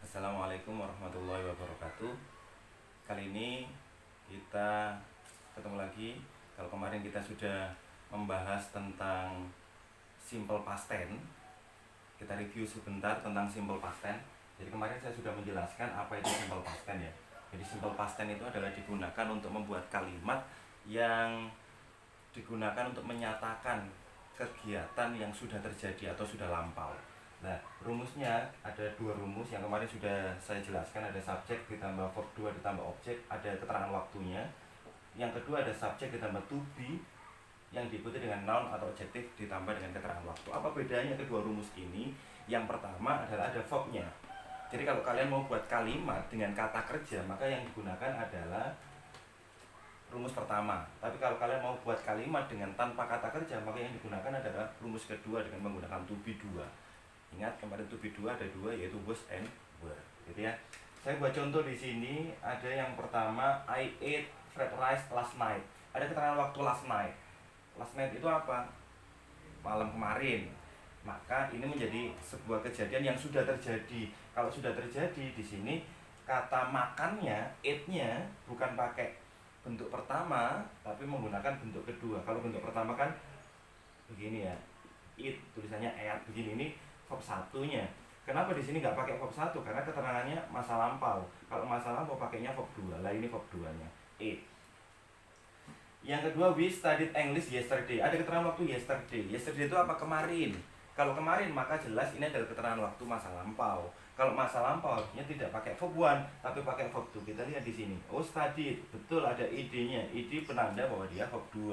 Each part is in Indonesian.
Assalamualaikum warahmatullahi wabarakatuh. Kali ini kita ketemu lagi. Kalau kemarin kita sudah membahas tentang simple past tense, kita review sebentar tentang simple past tense. Jadi kemarin saya sudah menjelaskan apa itu simple past tense ya. Jadi simple past tense itu adalah digunakan untuk membuat kalimat yang digunakan untuk menyatakan kegiatan yang sudah terjadi atau sudah lampau. Nah, rumusnya ada dua rumus yang kemarin sudah saya jelaskan. Ada subjek ditambah verb 2 ditambah objek, ada keterangan waktunya. Yang kedua ada subjek ditambah to be yang diikuti dengan noun atau adjektif ditambah dengan keterangan waktu. Apa bedanya kedua rumus ini? Yang pertama adalah ada verbnya. Jadi kalau kalian mau buat kalimat dengan kata kerja, maka yang digunakan adalah rumus pertama. Tapi kalau kalian mau buat kalimat dengan tanpa kata kerja, maka yang digunakan adalah rumus kedua dengan menggunakan to be 2. Ingat kemarin to be 2 ada dua, yaitu was and were, gitu ya. Saya buat contoh di sini. Ada yang pertama, I ate fried rice last night. Ada keterangan waktu last night. Last night itu apa? Malam kemarin. Maka ini menjadi sebuah kejadian yang sudah terjadi. Kalau sudah terjadi di sini, kata makannya, ate-nya bukan pakai bentuk pertama, tapi menggunakan bentuk kedua. Kalau bentuk pertama kan begini ya, eat, tulisannya eat begini. Ini verb satunya. Kenapa di sini nggak pakai verb 1? Karena keterangannya masa lampau. Kalau masa lampau pakainya verb 2. Lah ini verb 2-nya. Eat. Yang kedua, we studied English yesterday. Ada keterangan waktu yesterday. Yesterday itu apa? Kemarin. Kalau kemarin maka jelas ini adalah keterangan waktu masa lampau. Kalau masa lampau harusnya tidak pakai verb 1 tapi pakai verb 2. Kita lihat di sini. Oh, studied. Betul, ada id-nya. Id penanda bahwa dia verb 2.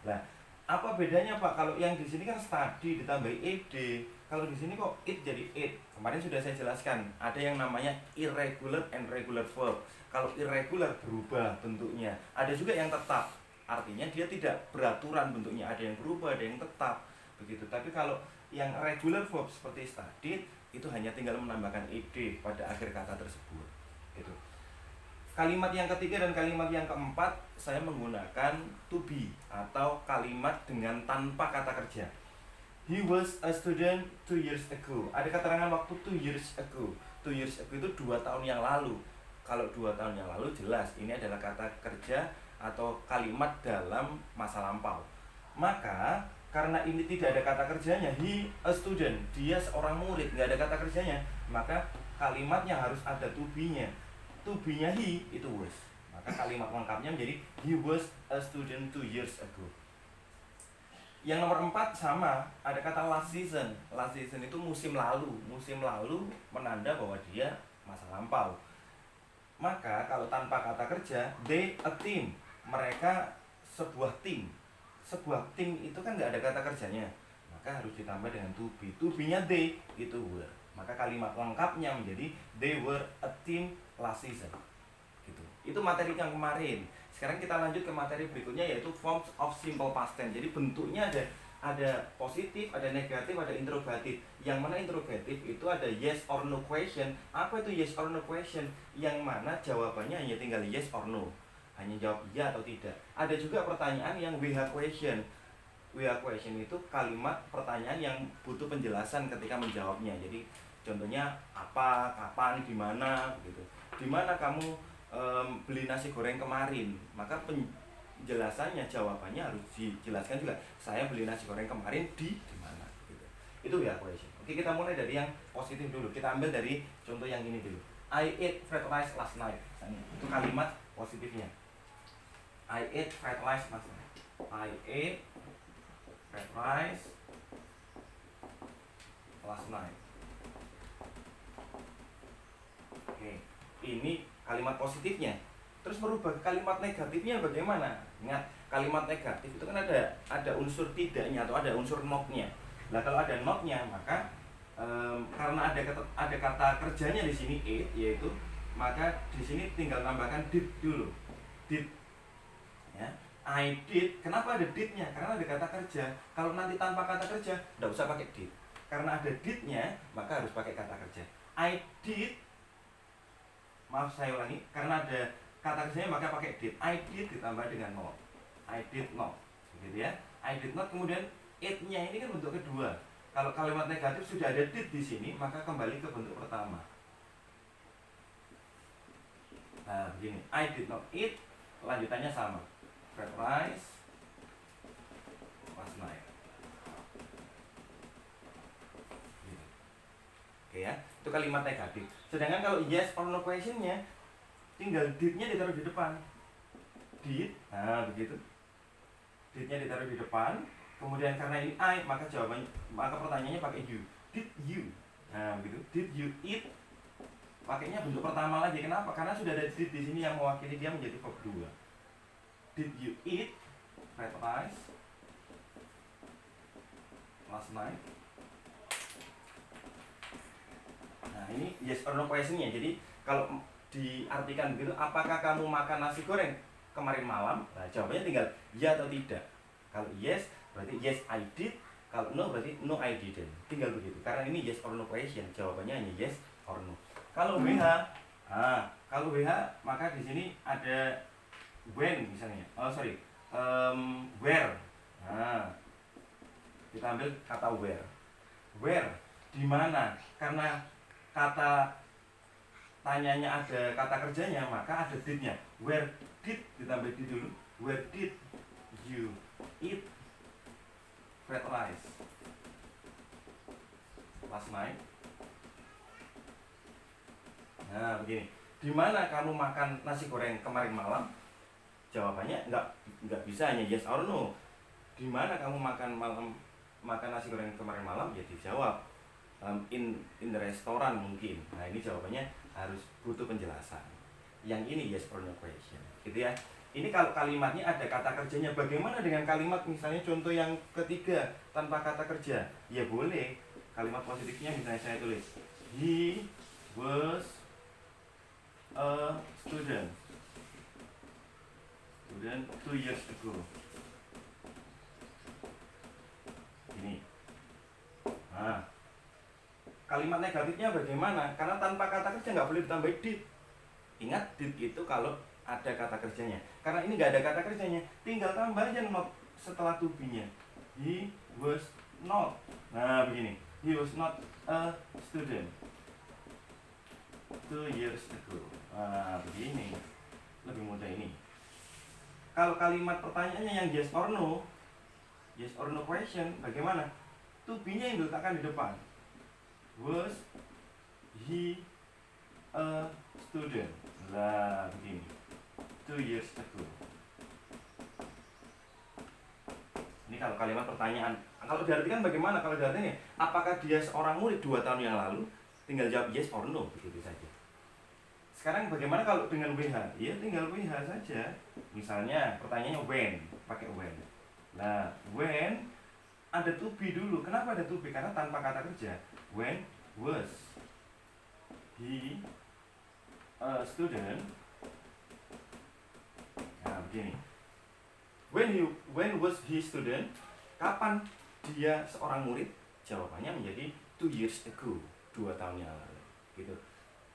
Nah, apa bedanya Pak? Kalau yang di sini kan study ditambah ed. Kalau di sini kok it jadi it. Kemarin sudah saya jelaskan, ada yang namanya irregular and regular verb. Kalau irregular berubah bentuknya. Ada juga yang tetap. Artinya dia tidak beraturan bentuknya, ada yang berubah, ada yang tetap. Begitu. Tapi kalau yang regular verb seperti studied itu hanya tinggal menambahkan ed pada akhir kata tersebut. Gitu. Kalimat yang ketiga dan kalimat yang keempat saya menggunakan to be atau kalimat dengan tanpa kata kerja. He was a student 2 years ago. Ada keterangan waktu 2 years ago. 2 years ago itu 2 tahun yang lalu. Kalau 2 tahun yang lalu jelas ini adalah kata kerja atau kalimat dalam masa lampau. Maka karena ini tidak ada kata kerjanya, he a student, dia seorang murid, nggak ada kata kerjanya, maka kalimatnya harus ada to be-nya. To be-nya he itu was. Maka kalimat lengkapnya menjadi he was a student 2 years ago. Yang nomor 4 sama, ada kata last season. Last season itu musim lalu. Musim lalu menanda bahwa dia masa lampau. Maka kalau tanpa kata kerja, they a team. Mereka sebuah tim. Sebuah tim itu kan nggak ada kata kerjanya. Maka harus ditambah dengan to be. To be-nya they, itu were. Maka kalimat lengkapnya menjadi they were a team last season. Gitu. Itu materi yang kemarin. Sekarang kita lanjut ke materi berikutnya, yaitu forms of simple past tense. Jadi bentuknya ada positif, ada negatif, ada interrogatif. Yang mana interrogatif itu ada yes or no question. Apa itu yes or no question? Yang mana jawabannya hanya tinggal yes or no. Hanya jawab iya atau tidak. Ada juga pertanyaan yang WH question. WH question itu kalimat pertanyaan yang butuh penjelasan ketika menjawabnya. Jadi contohnya apa, kapan, di mana gitu. Di mana kamu beli nasi goreng kemarin, maka penjelasannya, jawabannya harus dijelaskan juga. Saya beli nasi goreng kemarin di mana gitu. Itu ya question. Oke, kita mulai dari yang positif dulu. Kita ambil dari contoh yang ini dulu. I ate fried rice last night. Itu kalimat positifnya. I ate fried rice last night. I ate fried rice last night. Oke, ini kalimat positifnya. Terus merubah kalimat negatifnya bagaimana? Ingat, kalimat negatif itu kan ada unsur tidaknya atau ada unsur notnya. Nah, kalau ada notnya maka karena ada kata kerjanya di sini it, yaitu maka di sini tinggal tambahkan did dulu. Did. Ya. I did. Kenapa ada did-nya? Karena ada kata kerja. Kalau nanti tanpa kata kerja, enggak usah pakai did. Karena ada did-nya, maka harus pakai kata kerja. I did. Maaf saya ulangi, karena ada kata kerjanya maka pakai did. I did ditambah dengan not. I did not, gitu ya. I did not, kemudian it-nya ini kan bentuk kedua. Kalau kalimat negatif sudah ada did di sini, maka kembali ke bentuk pertama. begini, I did not eat, lanjutannya sama, fried rice last night. Gitu. Oke ya, itu kalimat negatif. Sedangkan kalau yes or no questionnya, tinggal did-nya ditaruh di depan. Did, nah begitu. Did-nya ditaruh di depan. Kemudian karena ini I, maka pertanyaannya pakai you. Did you? Nah begitu. Did you eat? Pakainya bentuk pertama lagi. Kenapa? Karena sudah ada did di sini yang mewakili dia menjadi verb 2. Did you eat fried rice last night? Nah ini yes or no questionnya. Jadi kalau diartikan begitu, apakah kamu makan nasi goreng kemarin malam? Nah jawabannya tinggal ya atau tidak. Kalau yes berarti yes I did. Kalau no berarti no I didn't. Tinggal begitu. Karena ini yes or no question. Jawabannya hanya yes or no. Kalau WH, kalau WH maka di sini ada when misalnya. Where. Nah, kita ambil kata where. Where di mana? Karena kata tanyanya ada kata kerjanya, maka ada did-nya. Where did ditambah did dulu. Where did you eat fried rice last night? Nah begini, di mana kamu makan nasi goreng kemarin malam? Jawabannya nggak bisa hanya yes or no. Di mana kamu makan nasi goreng kemarin malam? Ya dijawab in the restoran mungkin. Nah ini jawabannya harus butuh penjelasan. Yang ini yes or no question, gitu ya. Ini kalau kalimatnya ada kata kerjanya. Bagaimana dengan kalimat misalnya contoh yang ketiga tanpa kata kerja? Ya boleh. Kalimat positifnya misalnya saya tulis he was a student 2 years ago. Ini. Nah, kalimat negatifnya bagaimana? Karena tanpa kata kerja nggak boleh ditambah did. Ingat did itu kalau ada kata kerjanya. Karena ini nggak ada kata kerjanya, tinggal tambah aja not setelah to be-nya. He was not. Nah begini, he was not a student 2 years ago. Nah begini, lebih mudah ini. Kalau kalimat pertanyaannya yang yes or no question, bagaimana? To be-nya yang diletakkan di depan. Was he a student? Nah begini, 2 years ago. Ini kalau kalimat pertanyaan. Kalau diartikan bagaimana? Kalau diartikan apakah dia seorang murid 2 tahun yang lalu? Tinggal jawab yes or no, begitu saja. Sekarang bagaimana kalau dengan WH? Ya tinggal WH saja. Misalnya pertanyaannya when, pakai when. Nah, when ada to be dulu. Kenapa ada to be? Karena tanpa kata kerja. When was he a student? Nah, begini. When was he student? Kapan dia seorang murid? Jawabannya menjadi 2 years ago, 2 tahun yang lalu. Gitu.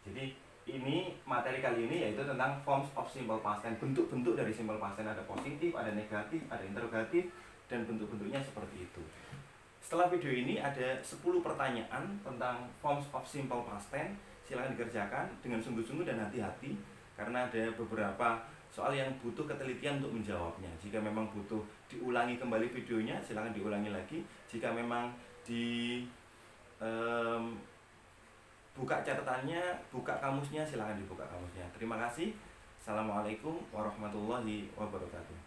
Jadi ini materi kali ini yaitu tentang forms of simple past tense. Bentuk-bentuk dari simple past tense ada positif, ada negatif, ada interrogatif, dan bentuk-bentuknya seperti itu. Setelah video ini ada 10 pertanyaan tentang forms of simple past tense. Silahkan dikerjakan dengan sungguh-sungguh dan hati-hati karena ada beberapa soal yang butuh ketelitian untuk menjawabnya. Jika memang butuh diulangi kembali videonya, silahkan diulangi lagi. Jika memang buka catatannya, buka kamusnya, silahkan dibuka kamusnya. Terima kasih. Assalamualaikum warahmatullahi wabarakatuh.